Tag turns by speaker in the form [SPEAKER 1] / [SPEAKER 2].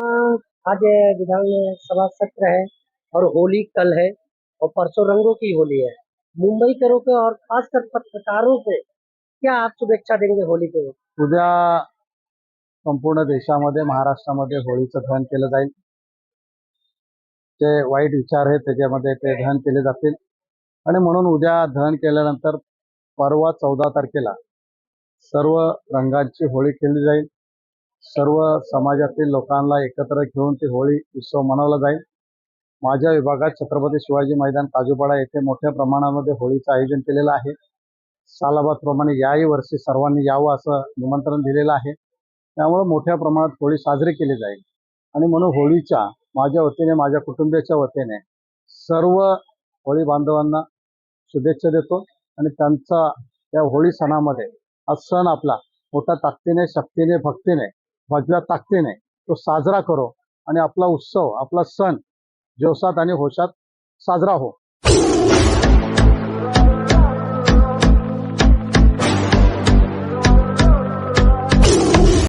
[SPEAKER 1] आज विधानसभा सत्र है और होली कल है और परसों रंगों की होली है। मुंबईकरों को और खासकर पत्रकारों से क्या आप शुभेच्छा देंगे होली पे?
[SPEAKER 2] उद्या संपूर्ण देशामध्ये महाराष्ट्रामध्ये होळीचं दहन केलं जाईल। जे वाईट विचार आहेत त्याच्यामध्ये ते दहन केले जातील आणि म्हणून उद्या दहन केल्यानंतर परवा 14 तारखेला सर्व रंगांची होळी खेळली जाईल। सर्व समाजातील लोकांना एकत्र घेऊन ती होळी उत्सव मनवला जाईल। माझ्या विभागात छत्रपती शिवाजी मैदान काजूपाडा येथे मोठ्या प्रमाणामध्ये होळीचं आयोजन केलेलं आहे। सालाबादप्रमाणे याही वर्षी सर्वांनी यावं असं निमंत्रण दिलेलं आहे। त्यामुळे मोठ्या प्रमाणात होळी साजरी केली जाईल आणि म्हणून होळीच्या माझ्या वतीने माझ्या कुटुंबियाच्या वतीने सर्व होळी बांधवांना शुभेच्छा देतो आणि त्यांचा त्या होळी सणामध्ये हा सण आपला मोठ्या ताकदीने शक्तीने भक्तीने भगव्या ताकदीने तो साजरा करो आणि आपला उत्सव आपला सण जोशात आणि होशात साजरा हो।